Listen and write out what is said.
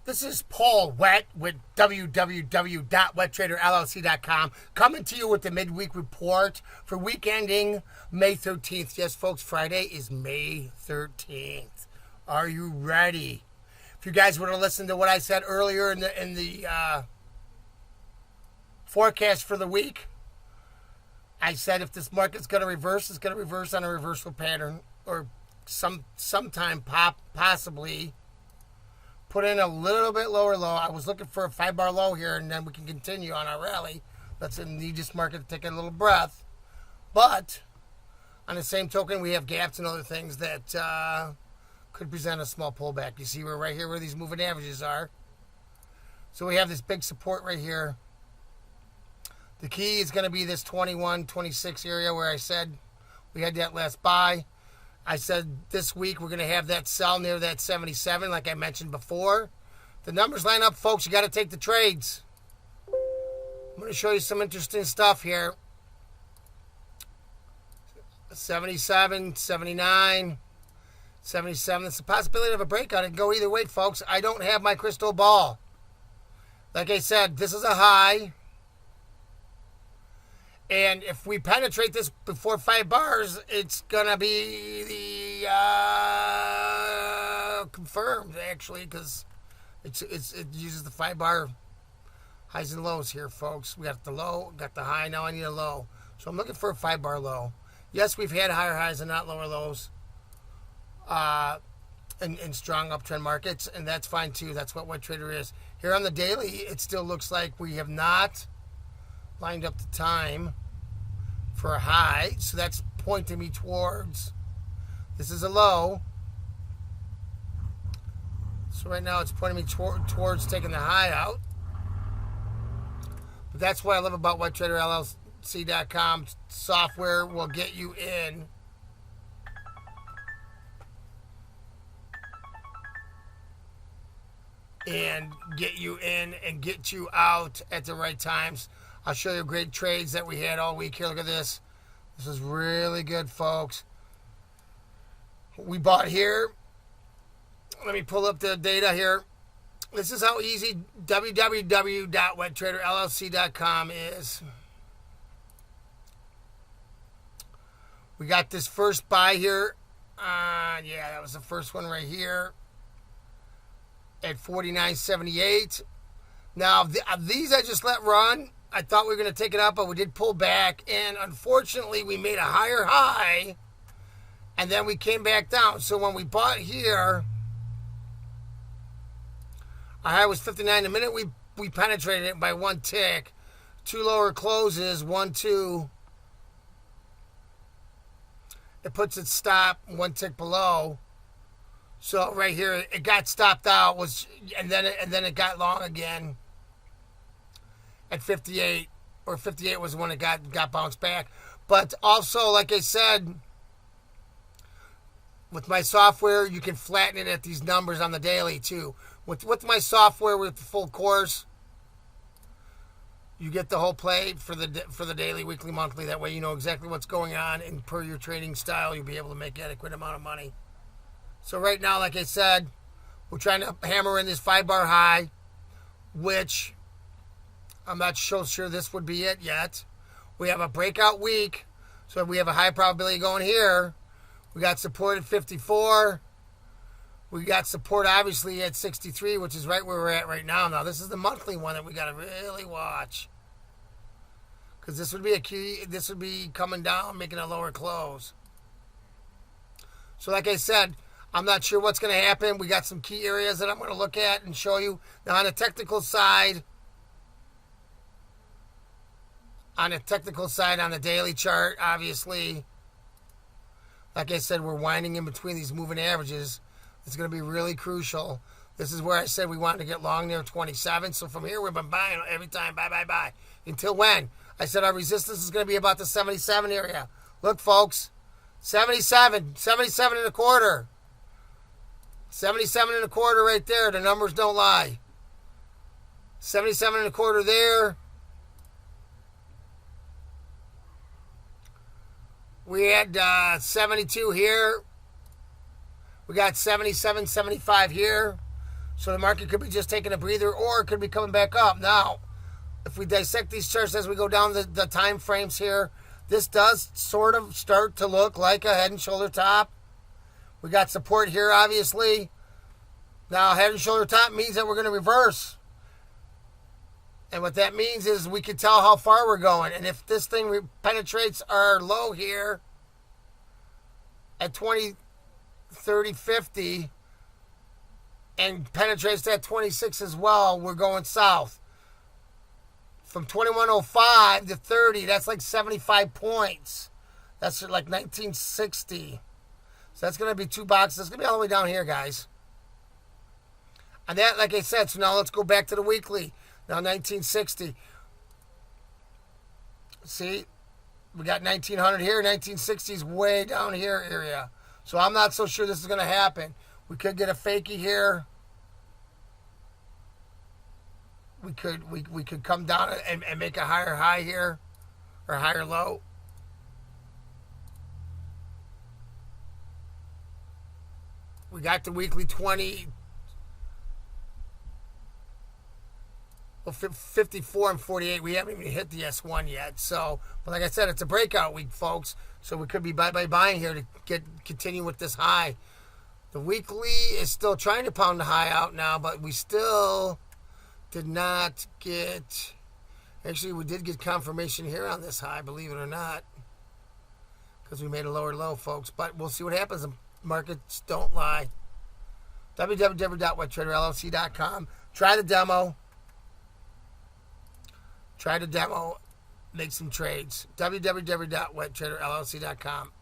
This is Paul Wett with www.wetttraderllc.com coming to you with the midweek report for week ending May 13th. Yes, folks, Friday is May 13th. Are you ready? If you guys would have listened to what I said earlier in the forecast for the week, I said if this market's going to reverse, it's going to reverse on a reversal pattern or sometime possibly put in a little bit lower low. I was looking for a 5-bar low here, and then we can continue on our rally. Let's need this market to take a little breath. But on the same token, we have gaps and other things that could present a small pullback. You see, we're right here where these moving averages are. So we have this big support right here. The key is going to be this 21, 26 area where I said we had that last buy. I said this week we're going to have that sell near that 77 like I mentioned before. The numbers line up, folks. You got to take the trades. I'm going to show you some interesting stuff here. 77, 79, 77. It's a possibility of a breakout. It can go either way, folks. I don't have my crystal ball. Like I said, this is a high. And if we penetrate this before 5 bars, it's going to be the confirmed, actually, because it uses the 5-bar highs and lows here, folks. We got the low, got the high. Now I need a low. So I'm looking for a 5-bar low. Yes, we've had higher highs and not lower lows in strong uptrend markets, and that's fine, too. That's what Wett Trader is. Here on the daily, it still looks like we have not lined up the time for a high, so that's pointing me towards, this is a low, so right now it's pointing me towards taking the high out. But that's what I love about WettTraderLLC.com. Software will get you in and get you out at the right times. I'll show you great trades that we had all week here. Look at this. This is really good, folks. We bought here. Let me pull up the data here. This is how easy www.wetttraderllc.com is. We got this first buy here. Yeah, that was the first one right here at 49.78. Now, these I just let run. I thought we were going to take it up, but we did pull back. And unfortunately, we made a higher high, and then we came back down. So when we bought here, our high was 59. The minute we penetrated it by 1 tick, 2 lower closes, 1, 2. It puts its stop 1 tick below. So right here, it got stopped out, and then it got long again at 58, or 58 was when it got bounced back. But also, like I said, with my software, you can flatten it at these numbers on the daily too. With my software, with the full course, you get the whole play for the daily, weekly, monthly. That way you know exactly what's going on, and per your trading style, you'll be able to make adequate amount of money. So right now, like I said, we're trying to hammer in this 5-bar high, which I'm not so sure this would be it yet. We have a breakout week, so we have a high probability going here. We got support at 54. We got support, obviously, at 63, which is right where we're at right now. Now, this is the monthly one that we got to really watch, because this would be a key. This would be coming down, making a lower close. So like I said, I'm not sure what's going to happen. We got some key areas that I'm going to look at and show you. Now, on the technical side, on the daily chart, obviously, like I said, we're winding in between these moving averages. It's going to be really crucial. This is where I said we wanted to get long near 27. So from here, we've been buying every time, buy. Until when? I said our resistance is going to be about the 77 area. Look, folks, 77 and a quarter. 77 and a quarter right there. The numbers don't lie. 77 and a quarter there. We had 72 here. We got 77, 75 here. So the market could be just taking a breather, or it could be coming back up. Now, if we dissect these charts as we go down the time frames here, this does sort of start to look like a head and shoulder top. We got support here, obviously. Now, head and shoulder top means that we're going to reverse. And what that means is we can tell how far we're going. And if this thing penetrates our low here at 20, 30, 50 and penetrates that 26 as well, we're going south. From 2105 to 30, that's like 75 points. That's like 1960. So that's going to be 2 boxes. It's going to be all the way down here, guys. And that, like I said, so now let's go back to the weekly. Now 1960. See, we got 1900 here. 1960 is way down here area. So I'm not so sure this is going to happen. We could get a fakie here. We could come down and make a higher high here, or a higher low. We got the weekly 20, well, 54 and 48. We haven't even hit the S1 yet. So, but like I said, it's a breakout week, folks. So we could be buying here to continue with this high. The weekly is still trying to pound the high out now, but we still did not get, actually we did get confirmation here on this high, believe it or not, because we made a lower low, folks. But we'll see what happens. The markets don't lie. www.wetttraderllc.com. Try the demo. Make some trades. www.wetttraderllc.com.